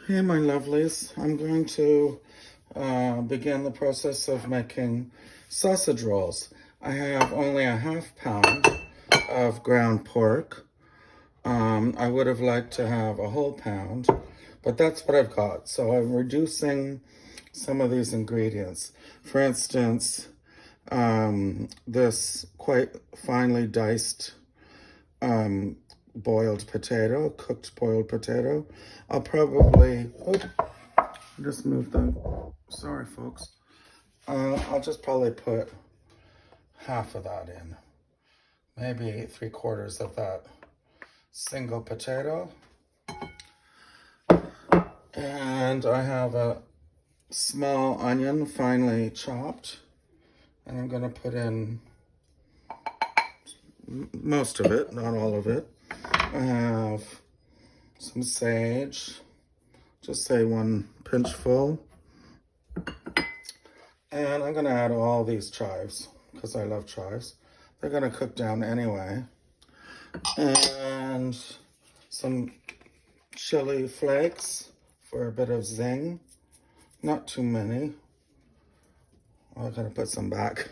Hey, my lovelies. I'm going to begin the process of making sausage rolls. I have only a ½ pound of ground pork. I would have liked to have a whole pound, but that's what I've got. So I'm reducing some of these ingredients. For instance, this quite finely diced boiled potato, cooked boiled potato. I'll probably, just move them. Sorry, folks. I'll just probably put half of that in. Maybe 3/4 of that single potato. And I have a small onion finely chopped. And I'm gonna put in most of it, not all of it. I have some sage, just say 1 pinchful. And I'm gonna add all these chives, because I love chives. They're gonna cook down anyway. And some chili flakes for a bit of zing. Not too many. Oh, I gotta put some back.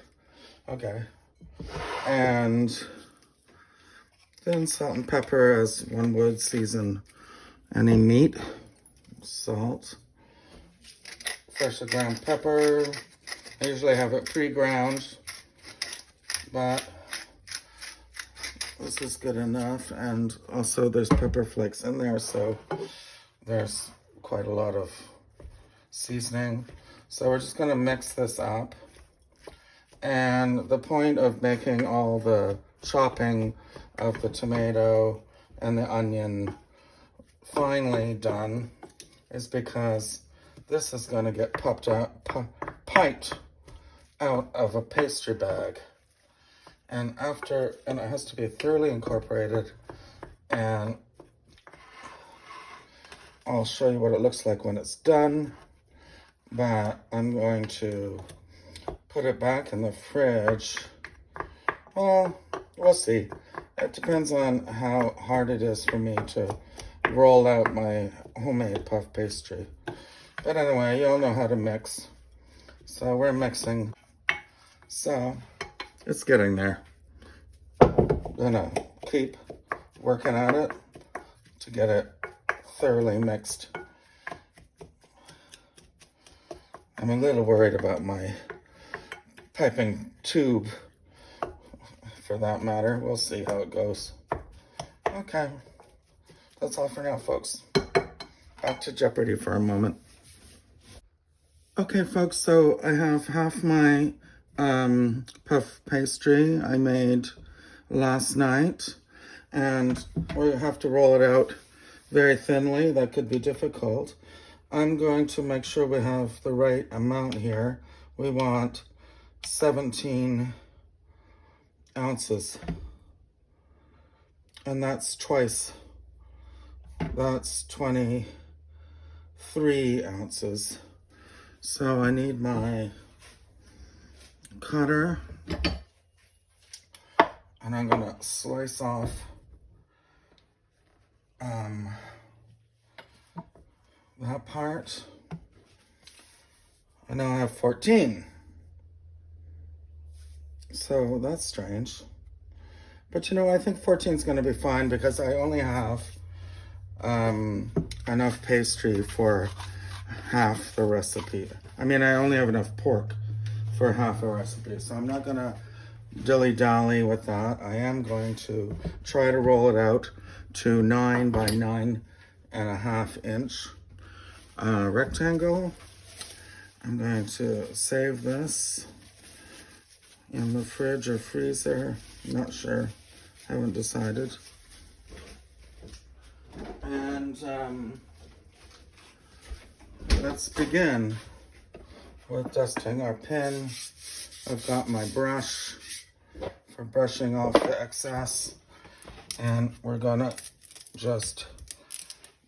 Okay. And then salt and pepper as one would season any meat. Salt. Freshly ground pepper. I usually have it pre-ground, but this is good enough. And also there's pepper flakes in there, so there's quite a lot of seasoning. So we're just gonna mix this up. And the point of making all the chopping of the tomato and the onion finely done is because this is gonna get piped out of a pastry bag. And it has to be thoroughly incorporated, and I'll show you what it looks like when it's done, but I'm going to put it back in the fridge. Well, we'll see. It depends on how hard it is for me to roll out my homemade puff pastry. But anyway, you all know how to mix. So we're mixing. So it's getting there. Gonna keep working at it to get it thoroughly mixed. I'm a little worried about my piping tube, for that matter. We'll see how it goes. Okay, that's all for now, folks. Back to Jeopardy for a moment. Okay, folks, so I have half my puff pastry I made last night, and we have to roll it out very thinly. That could be difficult. I'm going to make sure we have the right amount here. We want 17 ounces, and that's twice. That's 23 ounces. So I need my cutter, and I'm gonna slice off that part. I now have 14. So that's strange. But you know, I think 14 is gonna be fine because I only have enough pastry for half the recipe. I mean, I only have enough pork for half a recipe, so I'm not gonna dilly-dally with that. I am going to try to roll it out to 9 by 9.5 inch rectangle. I'm going to save this in the fridge or freezer. Not sure, haven't decided. And let's begin with dusting our pan. I've got my brush for brushing off the excess, and we're gonna just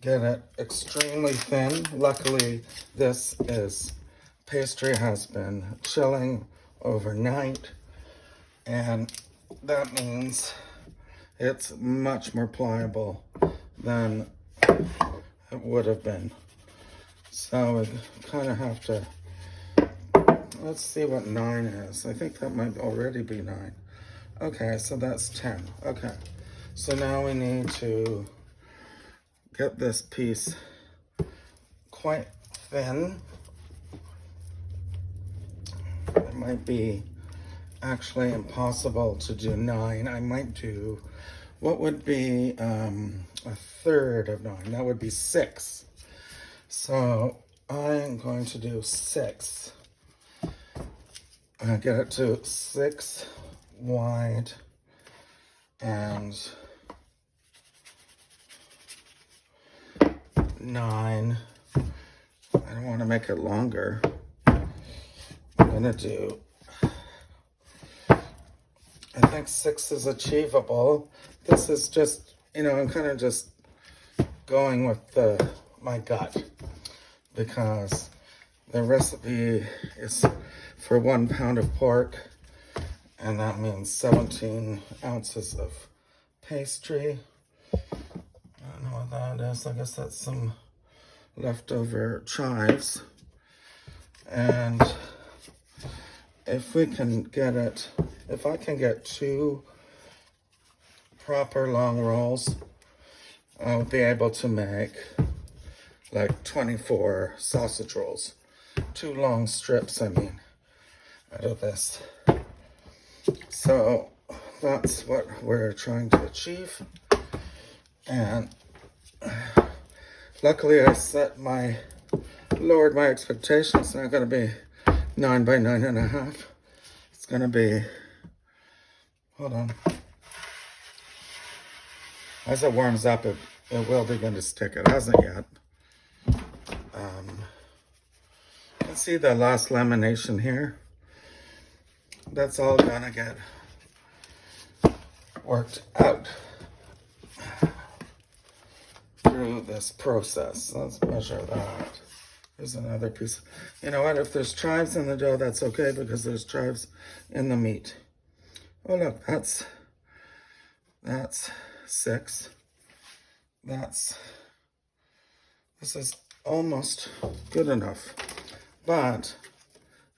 get it extremely thin. Luckily, this pastry has been chilling overnight, and that means it's much more pliable than it would have been So we kind of have to, let's see what 9 is. I think that might already be 9. Okay, so that's 10. Okay, so now we need to get this piece quite thin. It might be actually impossible to do 9. I might do, what would be a third of 9? That would be 6. So I'm going to do 6. Get it to 6 wide and 9. I don't want to make it longer. I'm gonna do, I think 6 is achievable. This is just, I'm kind of just going with my gut, because the recipe is for 1 pound of pork, and that means 17 ounces of pastry. I don't know what that is. I guess that's some leftover chives. And if we can get it, if I can get 2 proper long rolls, I'll be able to make like 24 sausage rolls. 2 long strips, I mean, out of this. So that's what we're trying to achieve. And luckily I lowered my expectations. It's not going to be 9 by 9.5. It's going to be, hold on. As it warms up, it will begin to stick. It hasn't yet. You can see the last lamination here. That's all gonna get worked out through this process. Let's measure that. Here's another piece. You know what? If there's chives in the dough, that's okay, because there's chives in the meat. Oh look, that's 6. This is almost good enough, but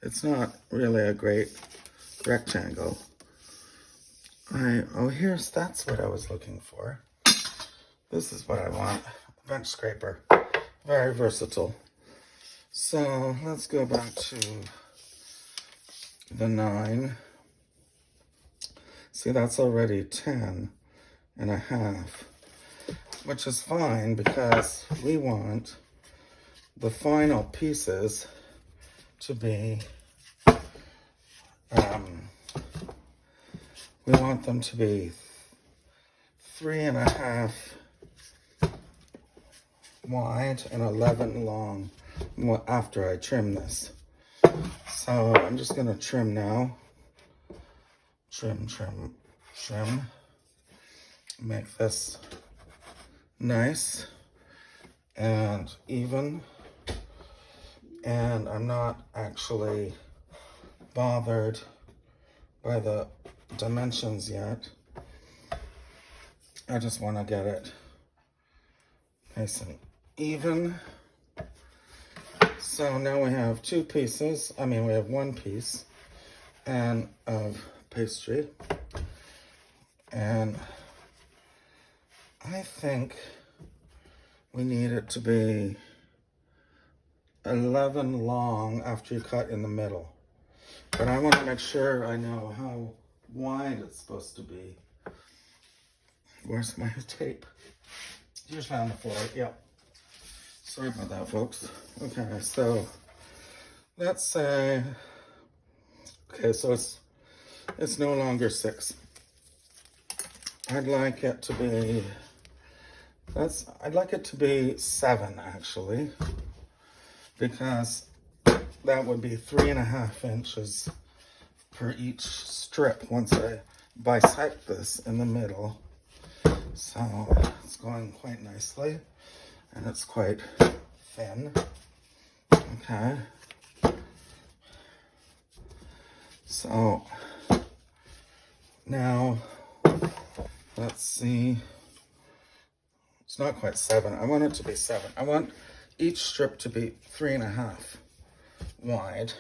it's not really a great rectangle. That's what I was looking for. This is what I want. Bench scraper. Very versatile. So let's go back to the 9. See, that's already 10.5, which is fine, because we want the final pieces to be, we want them to be 3.5 wide and 11 long after I trim this. So I'm just going to trim now. Trim. Make this nice and even. And I'm not actually bothered by the dimensions yet. I just want to get it nice and even. So now we have 2 pieces. I mean, we have 1 piece and of pastry. And I think we need it to be 11 long after you cut in the middle. But I want to make sure I know how wide it's supposed to be. Where's my tape? Usually on the floor. Yep. Sorry about that, folks. Okay, so let's say, okay, so it's no longer 6. I'd like it to be, I'd like it to be 7, actually, because that would be 3.5 inches per each strip once I bisect this in the middle. So it's going quite nicely, and it's quite thin. Okay. So now let's see. It's not quite 7. I want it to be 7. I want each strip to be 3.5 wide,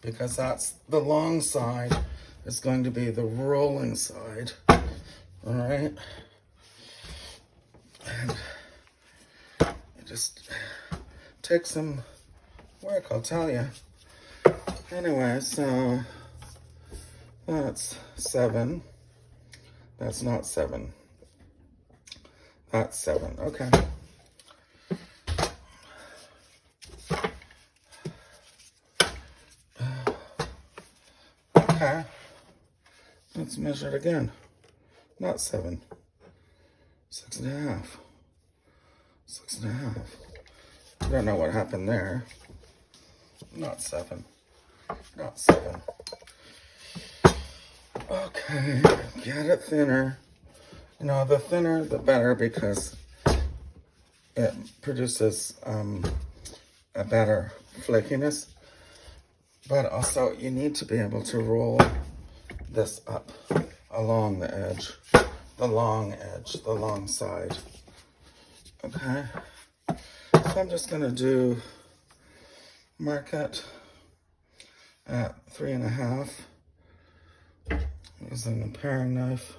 because that's the long side is going to be the rolling side. All right. And it just takes some work, I'll tell you. Anyway, so that's 7. That's not 7. That's 7. Okay. Okay. Let's measure it again. Not 7. 6.5. 6.5. I don't know what happened there. Not 7. Not 7. Okay. Get it thinner. You know, the thinner, the better, because it produces a better flakiness. But also, you need to be able to roll this up along the edge, the long edge, the long side. Okay. So I'm just going to mark it at 3.5 using a paring knife.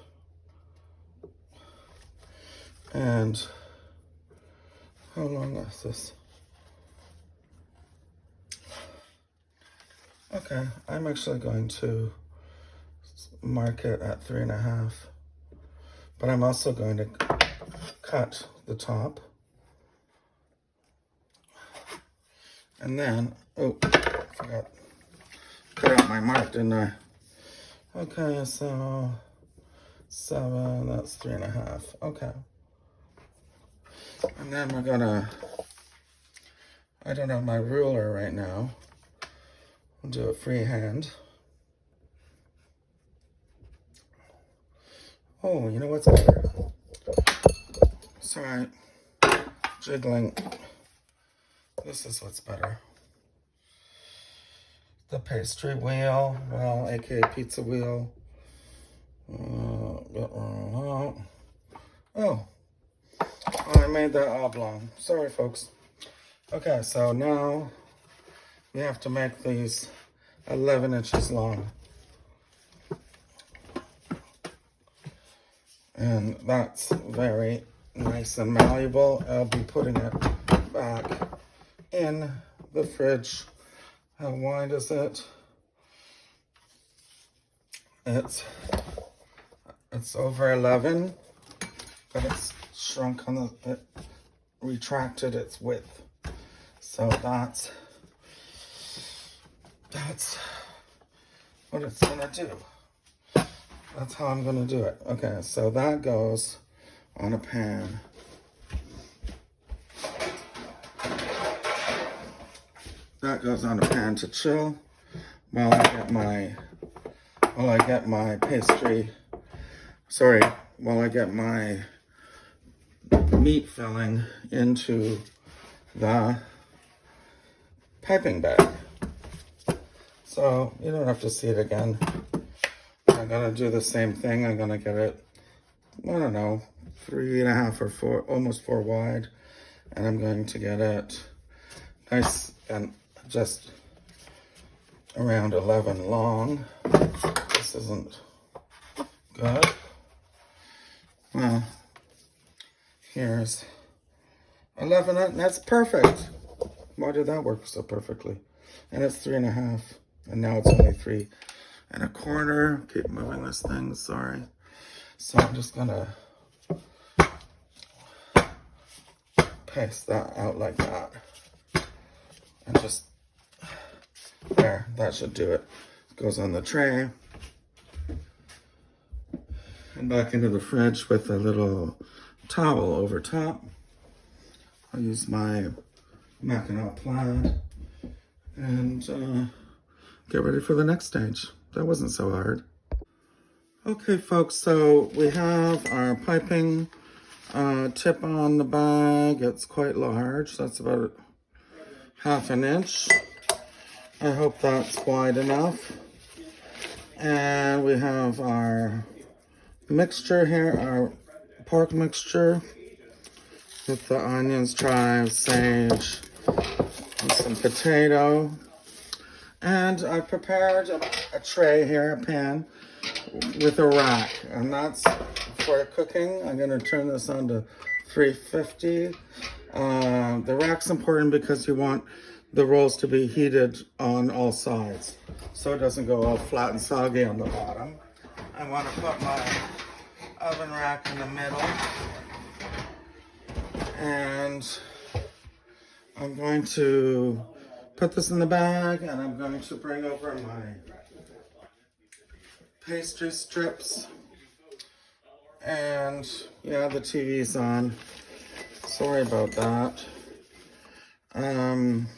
And how long is this? Okay, I'm actually going to mark it at 3.5, but I'm also going to cut the top. And then, oh, I forgot, cut out my mark, didn't I? Okay, so 7, that's 3.5, okay. And then we're gonna, I don't have my ruler right now. I'll do it freehand. Oh, you know what's better? Sorry, jiggling. This is what's better. The pastry wheel, well, aka pizza wheel. Oh, I made that oblong. Sorry, folks. Okay, so now we have to make these 11 inches long. And that's very nice and malleable. I'll be putting it back in the fridge. How wide is it? It's over 11, but it's shrunk on it retracted its width. So that's what it's gonna do. That's how I'm gonna do it. Okay, so that goes on a pan. That goes on a pan to chill while I get my pastry. Sorry, while I get my meat filling into the piping bag. So you don't have to see it again. I'm gonna do the same thing. I'm gonna get it, I don't know, 3.5 or 4, almost 4 wide. And I'm going to get it nice and just around 11 long. This isn't good. Well, here's 11, and that's perfect. Why did that work so perfectly? And it's 3.5, and now it's only 3.25. Keep moving this thing, sorry. So I'm just gonna paste that out like that. And just, there, that should do it. It goes on the tray. And back into the fridge with a little towel over top. I'll use my Mackinac plaid and get ready for the next stage. That wasn't so hard. Okay, folks, so we have our piping tip on the bag. It's quite large. That's about 1/2 inch. I hope that's wide enough. And we have our mixture here, our pork mixture. with the onions, chives, sage, and some potato. And I prepared a tray here, a pan, with a rack. And that's for cooking. I'm gonna turn this on to 350. The rack's important because you want the rolls to be heated on all sides, so it doesn't go all flat and soggy on the bottom. I want to put my oven rack in the middle, and I'm going to put this in the bag, and I'm going to bring over my pastry strips. And yeah, the TV's on. Sorry about that. I'm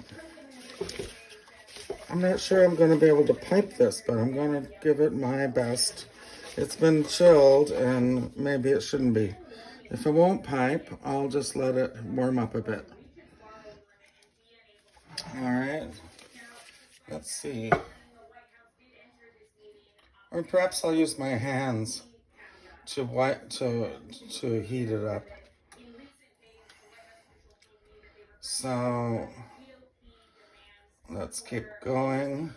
not sure I'm going to be able to pipe this, but I'm going to give it my best. It's been chilled, and maybe it shouldn't be. If it won't pipe, I'll just let it warm up a bit. All right. Let's see. Or perhaps I'll use my hands to heat it up. So let's keep going.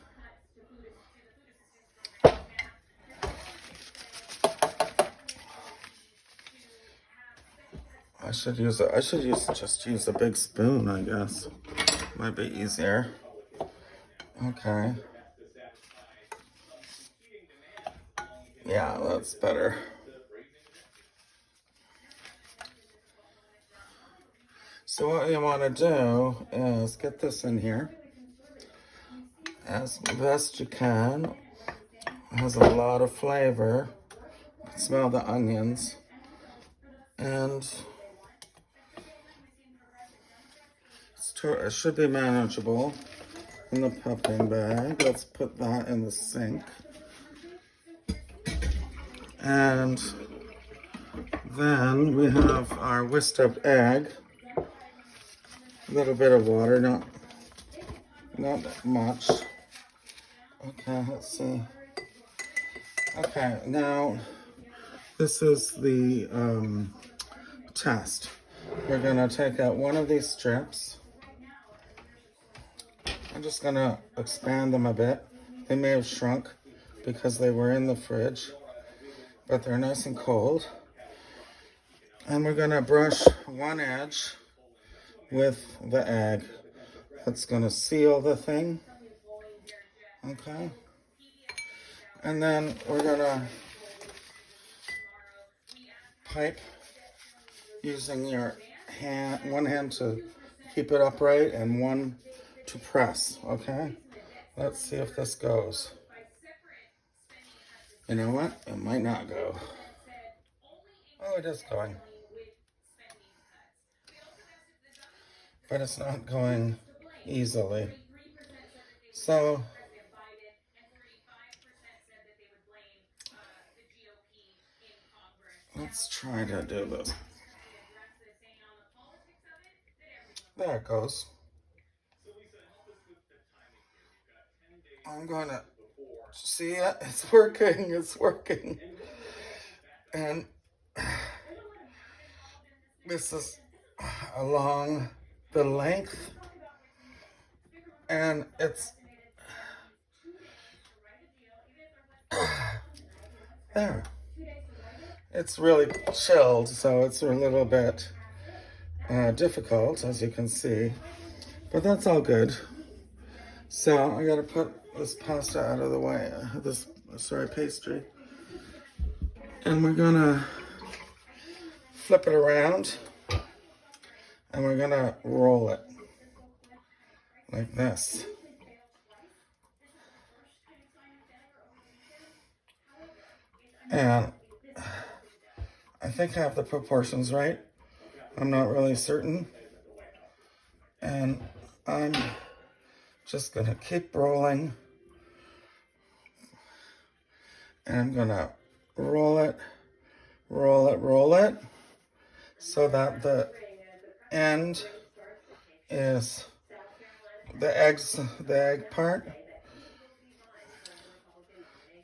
I should just use a big spoon, I guess. Might be easier. Okay. Yeah, that's better. So what you want to do is get this in here as best you can. It has a lot of flavor. Smell the onions. And it should be manageable in the puffing bag. Let's put that in the sink. And then we have our whisked up egg. A little bit of water, not much. Okay, let's see. Okay, now this is the test. We're gonna take out one of these strips. I'm just gonna expand them a bit. They may have shrunk because they were in the fridge, but they're nice and cold. And we're gonna brush one edge with the egg. That's gonna seal the thing. Okay. And then we're gonna pipe using your hand, one hand to keep it upright and one to press, okay? Let's see if this goes. You know what? It might not go. Oh, it is going. But it's not going easily. So, let's try to do this. There it goes. I'm going to see it. It's working. It's working. And this is along the length. And it's there. It's really chilled, so it's a little bit difficult, as you can see. But that's all good. So I gotta put this pasta out of the way, pastry. And we're gonna flip it around and we're gonna roll it like this. And I think I have the proportions right. I'm not really certain. And I'm just gonna keep rolling. And I'm gonna roll it, so that the end is the egg part.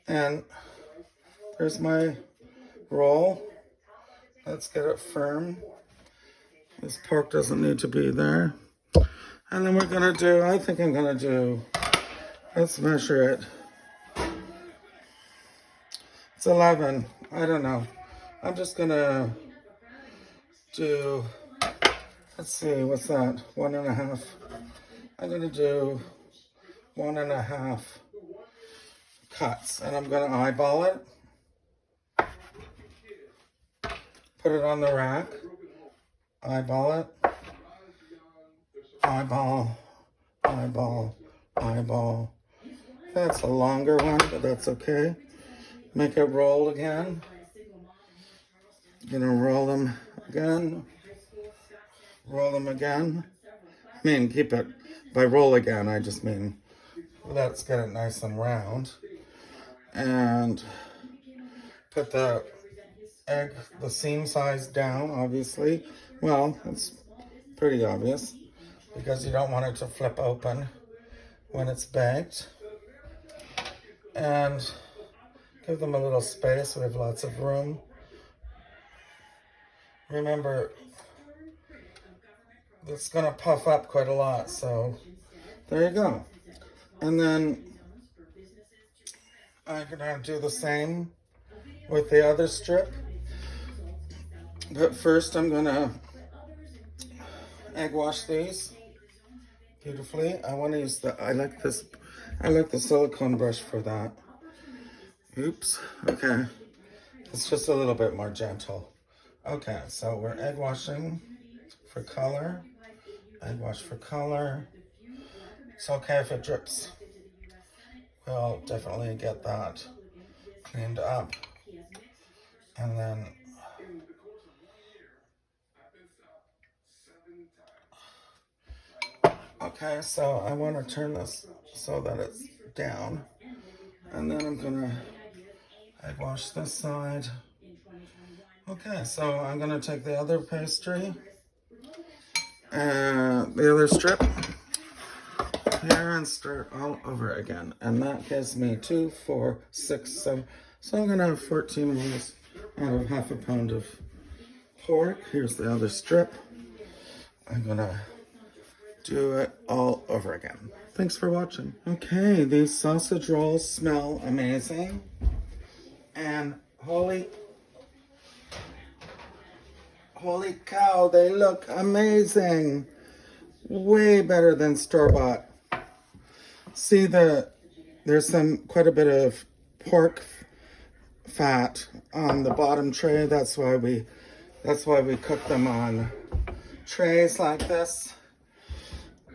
And there's my roll. Let's get it firm. This pork doesn't need to be there. And then we're gonna do, I think I'm gonna do, let's measure it. It's 11, I don't know. I'm just gonna do, let's see, what's that? 1.5. I'm gonna do 1.5 cuts, and I'm gonna eyeball it. Put it on the rack. Eyeball it. Eyeball, eyeball, eyeball. That's a longer one, but that's okay. Make it roll again. Gonna roll them again. Roll them again. I mean, keep it, by roll again, I just mean, let's get it nice and round. And put the egg, the seam size down, obviously. Well, it's pretty obvious because you don't want it to flip open when it's baked. And give them a little space. We have lots of room. Remember, it's gonna puff up quite a lot, so there you go. And then I'm gonna do the same with the other strip. But first I'm gonna egg wash these beautifully. I wanna use I like the silicone brush for that. Oops, okay. It's just a little bit more gentle. Okay, so we're egg washing for color. Egg wash for color. It's okay if it drips. We'll definitely get that cleaned up. And then okay, so I want to turn this so that it's down. And then I'm gonna egg wash this side. Okay, so I'm gonna take the other pastry and the other strip here and start all over again. And that gives me 2, 4, 6, 7. So I'm gonna have 14 rolls out of half a pound of pork. Here's the other strip. I'm gonna do it all over again. Thanks for watching. Okay, these sausage rolls smell amazing. And holy cow, they look amazing. Way better than store-bought. See there's quite a bit of pork fat on the bottom tray. That's why we cook them on trays like this.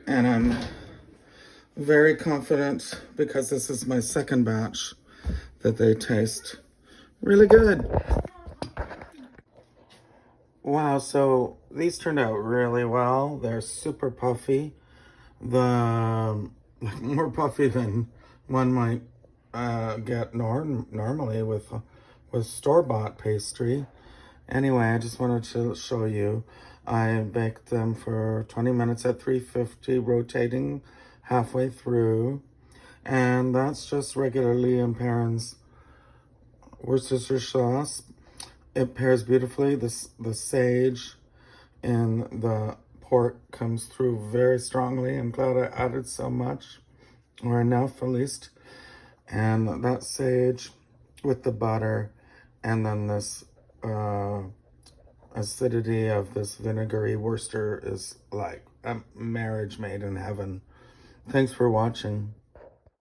And I'm very confident, because this is my second batch, that they taste really good. Wow, so these turned out really well. They're super puffy. More puffy than one might get normally with store-bought pastry. Anyway, I just wanted to show you. I baked them for 20 minutes at 350, rotating halfway through. And that's just regular Liam Perrin's Worcestershire sauce. It pairs beautifully. The sage in the pork comes through very strongly. I'm glad I added so much, or enough at least. And that sage with the butter, and then this acidity of this vinegary Worcester is like a marriage made in heaven. Thanks for watching.